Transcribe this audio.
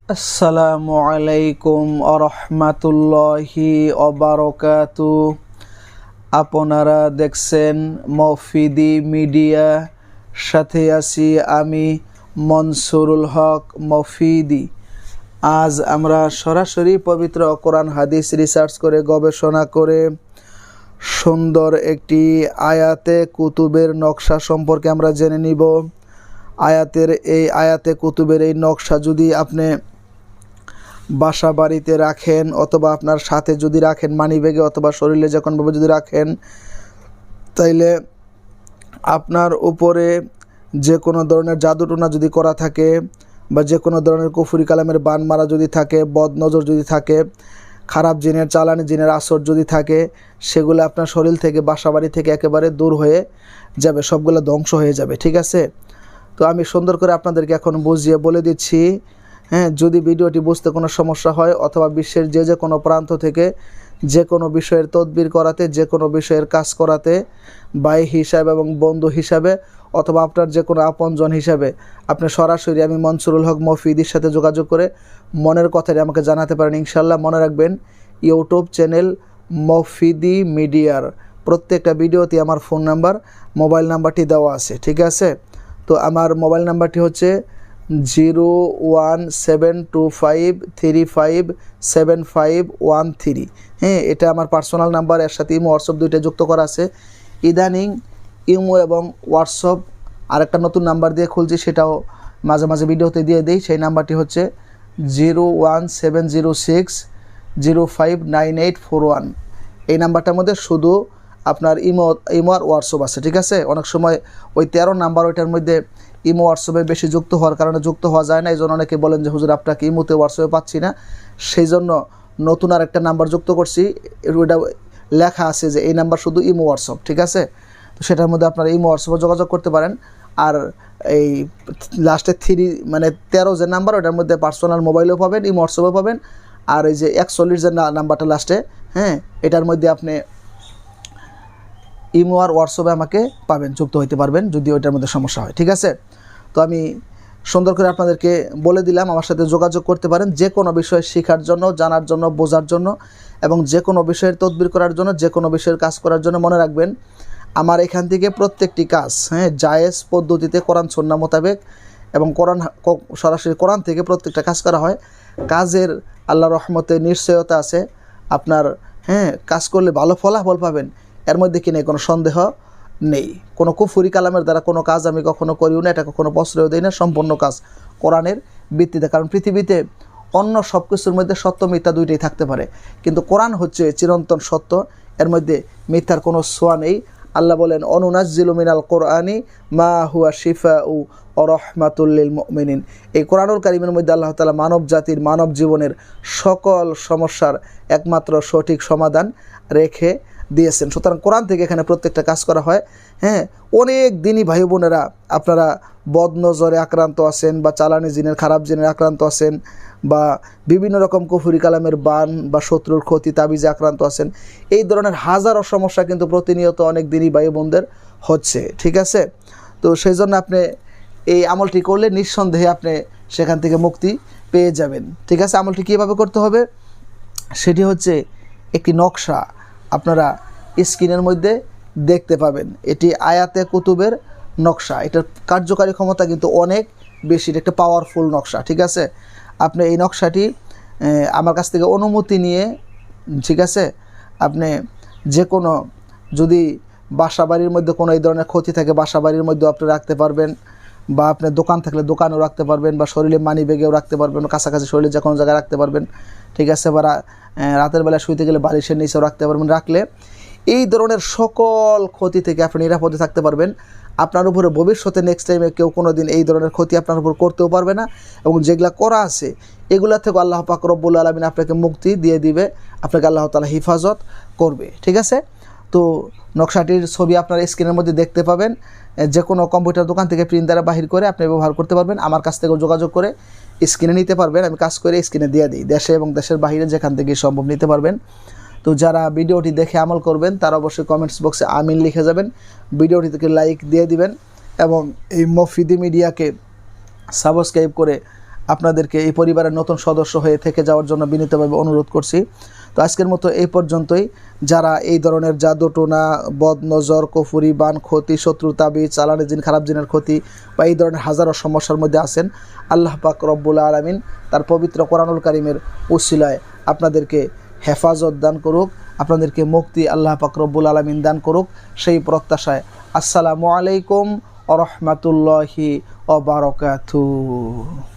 আসসালামু আলাইকুম আরহামাতুল্লাহি অবারকাতু। আপনারা দেখছেন মফিদি মিডিয়া, সাথে আছি আমি মনসুরুল হক মফিদি। আজ আমরা সরাসরি পবিত্র কোরআন হাদিস রিসার্চ করে গবেষণা করে সুন্দর একটি আয়াতে কুতুবের নকশা সম্পর্কে আমরা জেনে নিব। আয়াতে কুতুবের এই নকশা যদি আপনি বাসা বাড়িতে রাখেন অথবা আপনার সাথে যদি রাখেন, মানিব্যাগে অথবা শরীরে যে কোনোভাবে যদি রাখেন, তাইলে আপনার উপরে যে কোনো ধরনের জাদুটোনা যদি করা থাকে বা যে কোনো ধরনের কুফরি কালামের বান মারা যদি থাকে, বদনজর যদি থাকে, খারাপ জিনের চালানি জিনের আসর যদি থাকে, সেগুলো আপনার শরীর থেকে বাসা বাড়ি থেকে একেবারে দূর হয়ে যাবে, সবগুলো ধ্বংস হয়ে যাবে। ঠিক আছে? তো আমি সুন্দর করে আপনাদেরকে এখন বুঝিয়ে বলে দিচ্ছি। যদি ভিডিওটি বুঝতে কোনো সমস্যা হয় অথবা বিশ্বের যে কোনো প্রান্ত থেকে যে কোনো বিষয়ের তদবির করাতে, যে কোনো বিষয়ের কাজ করাতে, ভাই হিসাবে এবং বন্ধু হিসাবে অথবা আপনার যে কোনো আপনজন হিসাবে আপনি সরাসরি আমি মনসুরুল হক মফিদির সাথে যোগাযোগ করে মনের কথাটি আমাকে জানাতে পারেন ইনশাল্লাহ। মনে রাখবেন, ইউটিউব চ্যানেল মফিদি মিডিয়ার প্রত্যেকটা ভিডিওতে আমার ফোন নাম্বার, মোবাইল নাম্বারটি দেওয়া আছে। ঠিক আছে? তো আমার মোবাইল নাম্বারটি হচ্ছে 01725357513। এটা আমার পার্সোনাল নাম্বার, এর সাথে ইমো হোয়াটসঅ্যাপ দুইটা যুক্ত করা আছে। ইদানিং ইমো এবং হোয়াটসঅ্যাপ আরেকটা নতুন নাম্বার দিয়ে খুলছি, সেটাও মাঝে মাঝে ভিডিওতে দিয়ে দিই। সেই নাম্বারটি হচ্ছে 01706059841। এই নাম্বারটার মধ্যে শুধু আপনার ইমো আর হোয়াটসঅ্যাপ আছে। ঠিক আছে? অনেক সময় ওই 13 নাম্বার ওইটার মধ্যে ইমো হোয়াটসঅ্যাপে বেশি যুক্ত হওয়ার কারণে যুক্ত হওয়া যায় না। এই জন্য অনেকে বলেন যে হুজুর আপনাকে ইমোতে হোয়াটসঅ্যাপে পাচ্ছি না, সেই জন্য নতুন আর একটা নাম্বার যুক্ত করছি। ওইটা লেখা আছে যে এই নাম্বার শুধু ইমো হোয়াটসঅ্যাপ। ঠিক আছে? তো সেটার মধ্যে আপনারা ইমো হোয়াটসঅ্যাপে যোগাযোগ করতে পারেন। আর এই লাস্টে 3 মানে 13 যে নাম্বার, ওটার মধ্যে পার্সোনাল মোবাইলেও পাবেন, ইমো হোয়াটসঅ্যাপে পাবেন। আর এই যে 41 যে নাম্বারটা লাস্টে, এটার মধ্যে আপনি ইমো আর হোয়াটসঅ্যাপে আমাকে পাবেন, যুক্ত হইতে পারবেন যদি ওইটার মধ্যে সমস্যা হয়। ঠিক আছে? তো আমি সুন্দর করে আপনাদেরকে বলে দিলাম, আমার সাথে যোগাযোগ করতে পারেন যে কোনো বিষয় শেখার জন্য, জানার জন্য, বোঝার জন্য এবং যে কোনো বিষয়ের তদবির করার জন্য, যে কোনো বিষয়ের কাজ করার জন্য। মনে রাখবেন, আমার এখান থেকে প্রত্যেকটি কাজ জায়েজ পদ্ধতিতে কোরআন সুন্নাহ মোতাবেক এবং সরাসরি কোরআন থেকে প্রত্যেকটা কাজ করা হয়। কাজের আল্লাহর রহমতে নিশ্চয়তা আছে। আপনার কাজ করলে ভালো ফলাফল পাবেন, এর মধ্যে কি নেই, কোনো সন্দেহ নেই। কোনো কুফরি কালামের দ্বারা কোনো কাজ আমি কখনো করিও না, এটা কখনো প্রশ্রয় দিই না। সম্পূর্ণ কাজ কোরআনের ভিত্তিতে, কারণ পৃথিবীতে অন্য সব কিছুর মধ্যে সত্য মিথ্যা দুইটাই থাকতে পারে, কিন্তু কোরআন হচ্ছে চিরন্তন সত্য, এর মধ্যে মিথ্যার কোনো ছোঁয়া নেই। আল্লাহ বলেন, অনুনাজ্জিলু মিনাল কোরআনি মা হুয়া শিফাউ ওয়া রাহমাতুল লিল মুমিনিন। এই কোরআনুল কারীমের মধ্যে আল্লাহ তাআলা মানব জাতির, মানব জীবনের সকল সমস্যার একমাত্র সঠিক সমাধান রেখে দিয়েছেন। সুতরাং কোরআন থেকে এখানে প্রত্যেকটা কাজ করা হয়। অনেক দিনই ভাই বোনেরা আপনারা বদনজরে আক্রান্ত আছেন বা চালানি জিনের, খারাপ জিনের আক্রান্ত আছেন বা বিভিন্ন রকম কুফরি কালামের বান বা শত্রুর ক্ষতি তাবিজে আক্রান্ত আছেন, এই ধরনের হাজারো সমস্যা কিন্তু প্রতিনিয়ত অনেক দিনই ভাই বোনদের হচ্ছে। ঠিক আছে? তো সেই জন্য আপনি এই আমলটি করলে নিঃসন্দেহে আপনি সেখান থেকে মুক্তি পেয়ে যাবেন। ঠিক আছে? আমলটি কীভাবে করতে হবে সেটি হচ্ছে একটি নকশা, আপনারা স্ক্রিনের মধ্যে দেখতে পাবেন। এটি আয়াতে কুতুবের নকশা। এটার কার্যকারী ক্ষমতা কিন্তু অনেক বেশি, এটা একটা পাওয়ারফুল নকশা। ঠিক আছে? আপনি এই নকশাটি আমার কাছ থেকে অনুমতি নিয়ে, ঠিক আছে, আপনি যে কোনো, যদি বাসা বাড়ির মধ্যে কোনো এই ধরনের ক্ষতি থাকে, বাসা বাড়ির মধ্যেও আপনি রাখতে পারবেন, বা আপনার দোকান থাকলে দোকানেও রাখতে পারবেন, বা শরীরে মানিব্যাগেও রাখতে পারবেন, কাছাকাছি শরীরে যে কোনো জায়গায় রাখতে পারবেন। ঠিক আছে? বা রাতের বেলা শুইতে গেলে বালিশের নিচেও রাখতে পারবেন। রাখলে এই ধরনের সকল ক্ষতি থেকে আপনি নিরাপদে থাকতে পারবেন। আপনার উপরে ভবিষ্যতে নেক্সট টাইমে কেউ কোনো দিন এই ধরনের ক্ষতি আপনার উপর করতেও পারবে না, এবং যেগুলো করা আছে এগুলা থেকে আল্লাহ পাক রব্বুল আলামিন আপনাকে মুক্তি দিয়ে দিবে, আপনাকে আল্লাহ তাআলা হিফাজত করবে। ঠিক আছে? তো নকশাটির ছবি আপনার স্ক্রিনের মধ্যে দেখতে পাবেন। যে কোনো কম্পিউটার দোকান থেকে প্রিন্ট দ্বারা বাহির করে আপনি ব্যবহার করতে পারবেন। আমার কাছ থেকেও যোগাযোগ করে স্ক্রিনে নিতে পারবেন, আমি কাজ করে স্ক্রিনে দিয়ে দিই। দেশে এবং দেশের বাইরে যেখান থেকে সম্ভব নিতে পারবেন। তো যারা ভিডিওটি দেখে আমল করবেন তারা অবশ্যই কমেন্টস বক্সে আমিন লিখে যাবেন, ভিডিওটি থেকে লাইক দিয়ে দিবেন এবং এই মফিদি মিডিয়াকে সাবস্ক্রাইব করে আপনাদেরকে এই পরিবারের নতুন সদস্য হয়ে থেকে যাওয়ার জন্য বিনীতভাবে অনুরোধ করছি। তো আজকের মতো এই পর্যন্তই। যারা এই ধরনের জাদু টোনা, বদ নজর, কুফরি, বান, ক্ষতি, শত্রু, তাবিজ, চালানে জিন, খারাপ জিনের ক্ষতি বা এই ধরনের হাজারো সমস্যার মধ্যে আছেন, আল্লাহ পাক রব্বুল আলামিন তার পবিত্র কোরআনুল কারীমের উসিলায় আপনাদেরকে হেফাজত দান করুক, আপনাদেরকে মুক্তি আল্লাহ পাক রব্বুল আলামিন দান করুক, সেই প্রত্যাশায় আসসালামু আলাইকুম ওয়া রাহমাতুল্লাহি ওয়া বারাকাতুহু।